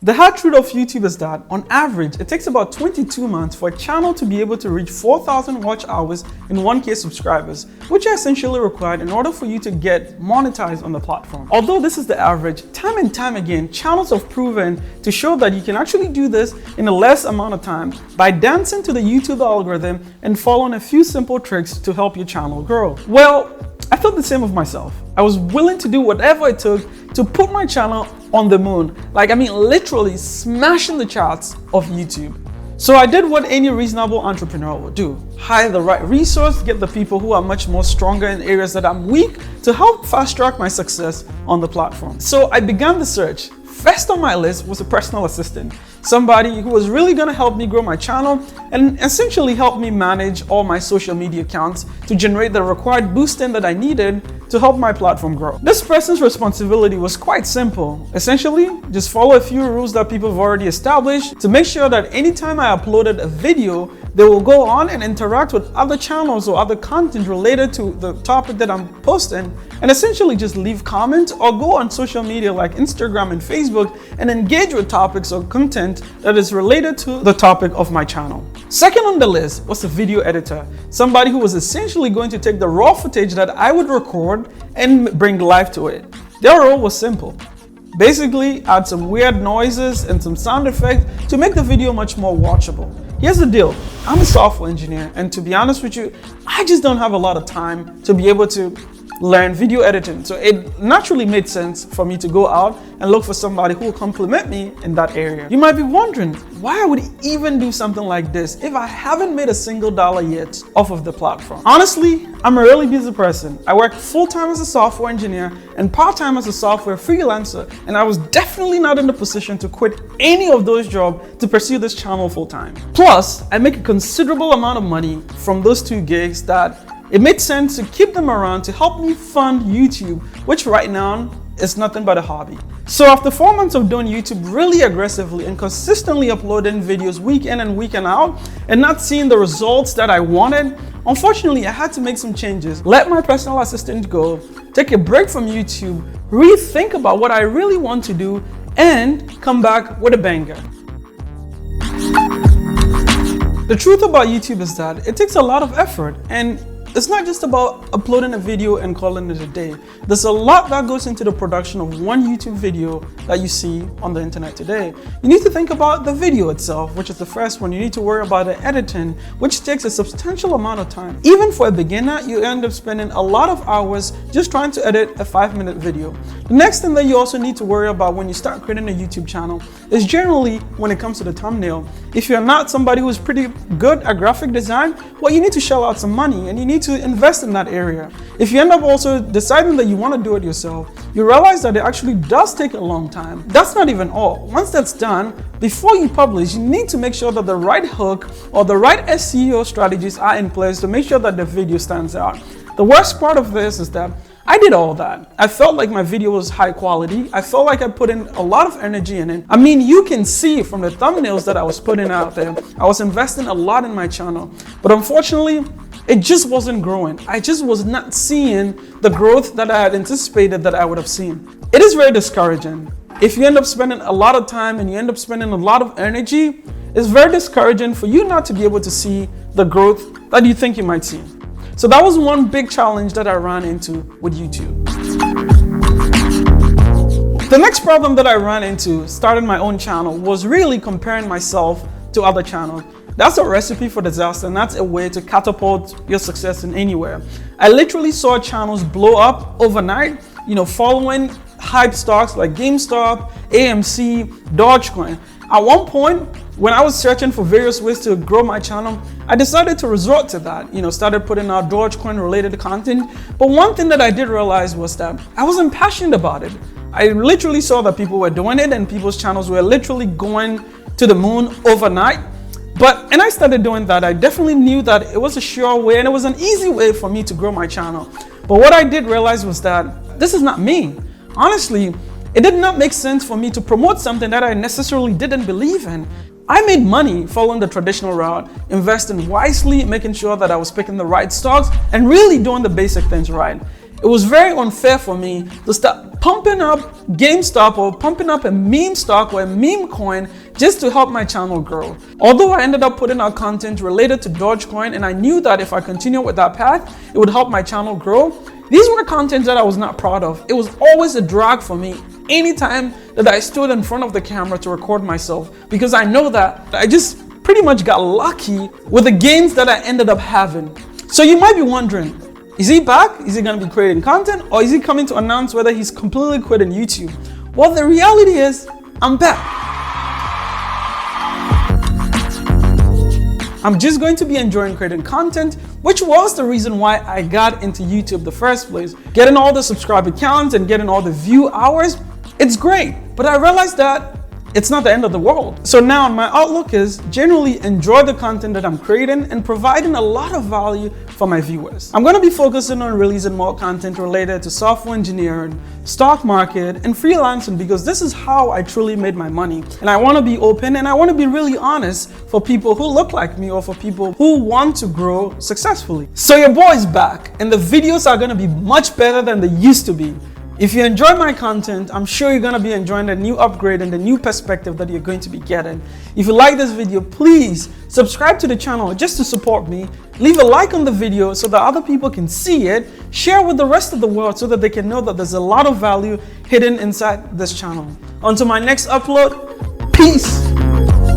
The hard truth of YouTube is that, on average, it takes about 22 months for a channel to be able to reach 4,000 watch hours and 1K subscribers, which are essentially required in order for you to get monetized on the platform. Although this is the average, time and time again, channels have proven to show that you can actually do this in a less amount of time by dancing to the YouTube algorithm and following a few simple tricks to help your channel grow. Well, I felt the same of myself. I was willing to do whatever it took to put my channel on the moon. Literally smashing the charts of YouTube. So I did what any reasonable entrepreneur would do. Hire the right resource, get the people who are much more stronger in areas that I'm weak to help fast track my success on the platform. So I began the search. First on my list was a personal assistant, somebody who was really going to help me grow my channel and essentially help me manage all my social media accounts to generate the required boosting that I needed to help my platform grow. This person's responsibility was quite simple. Essentially, just follow a few rules that people have already established to make sure that anytime I uploaded a video, they will go on and interact with other channels or other content related to the topic that I'm posting, and essentially just leave comments or go on social media like Instagram and Facebook and engage with topics or content that is related to the topic of my channel. Second on the list was a video editor, somebody who was essentially going to take the raw footage that I would record and bring life to it. Their role was simple. Basically, add some weird noises and some sound effects to make the video much more watchable. Here's the deal, I'm a software engineer, and to be honest with you, I just don't have a lot of time to be able to learn video editing. So it naturally made sense for me to go out and look for somebody who will complement me in that area. You might be wondering why I would even do something like this if I haven't made a single dollar yet off of the platform. Honestly, I'm a really busy person. I work full-time as a software engineer and part-time as a software freelancer, and I was definitely not in the position to quit any of those jobs to pursue this channel full-time. Plus, I make a considerable amount of money from those two gigs that it made sense to keep them around to help me fund YouTube, which right now is nothing but a hobby. So after 4 months of doing YouTube really aggressively and consistently uploading videos week in and week out and not seeing the results that I wanted, unfortunately I had to make some changes. Let my personal assistant go, take a break from YouTube, rethink about what I really want to do, and come back with a banger. The truth about YouTube is that it takes a lot of effort, and it's not just about uploading a video and calling it a day. There's a lot that goes into the production of one YouTube video that you see on the internet today. You need to think about the video itself, which is the first one. You need to worry about the editing, which takes a substantial amount of time. Even for a beginner, you end up spending a lot of hours just trying to edit a 5-minute video. The next thing that you also need to worry about when you start creating a YouTube channel is generally when it comes to the thumbnail. If you're not somebody who's pretty good at graphic design, well, you need to shell out some money and you need to invest in that area. If you end up also deciding that you want to do it yourself, you realize that it actually does take a long time. That's not even all. Once that's done, before you publish, you need to make sure that the right hook or the right SEO strategies are in place to make sure that the video stands out. The worst part of this is that I did all that. I felt like my video was high quality. I felt like I put in a lot of energy in it. I mean, you can see from the thumbnails that I was putting out there, I was investing a lot in my channel. But unfortunately, it just wasn't growing. I just was not seeing the growth that I had anticipated that I would have seen. It is very discouraging. If you end up spending a lot of time and you end up spending a lot of energy, it's very discouraging for you not to be able to see the growth that you think you might see. So that was one big challenge that I ran into with YouTube. The next problem that I ran into starting my own channel was really comparing myself to other channels. That's a recipe for disaster, and that's a way to catapult your success in anywhere. I literally saw channels blow up overnight, following hype stocks like GameStop, AMC, Dogecoin. At one point, when I was searching for various ways to grow my channel, I decided to resort to that, started putting out Dogecoin related content. But one thing that I did realize was that I wasn't passionate about it. I literally saw that people were doing it and people's channels were literally going to the moon overnight. And I started doing that. I definitely knew that it was a sure way and it was an easy way for me to grow my channel. But what I did realize was that this is not me. Honestly, it did not make sense for me to promote something that I necessarily didn't believe in. I made money following the traditional route, investing wisely, making sure that I was picking the right stocks and really doing the basic things right. it was very unfair for me to start pumping up GameStop or pumping up a meme stock or a meme coin just to help my channel grow. Although I ended up putting out content related to Dogecoin, and I knew that if I continued with that path, it would help my channel grow, these were content that I was not proud of. It was always a drag for me anytime that I stood in front of the camera to record myself, because I know that I just pretty much got lucky with the gains that I ended up having. So you might be wondering, is he back? Is he going to be creating content, or is he coming to announce whether he's completely quitting YouTube? Well, the reality is, I'm back. I'm just going to be enjoying creating content, which was the reason why I got into YouTube in the first place. Getting all the subscriber counts and getting all the view hours, it's great, but I realized that it's not the end of the world. So now my outlook is generally enjoy the content that I'm creating and providing a lot of value for my viewers. I'm going to be focusing on releasing more content related to software engineering, stock market, and freelancing, because this is how I truly made my money. And I want to be open and I want to be really honest for people who look like me or for people who want to grow successfully. So your boy's back, and the videos are going to be much better than they used to be. If you enjoy my content, I'm sure you're going to be enjoying the new upgrade and the new perspective that you're going to be getting. If you like this video, please subscribe to the channel just to support me. Leave a like on the video so that other people can see it. Share with the rest of the world so that they can know that there's a lot of value hidden inside this channel. Until my next upload, peace.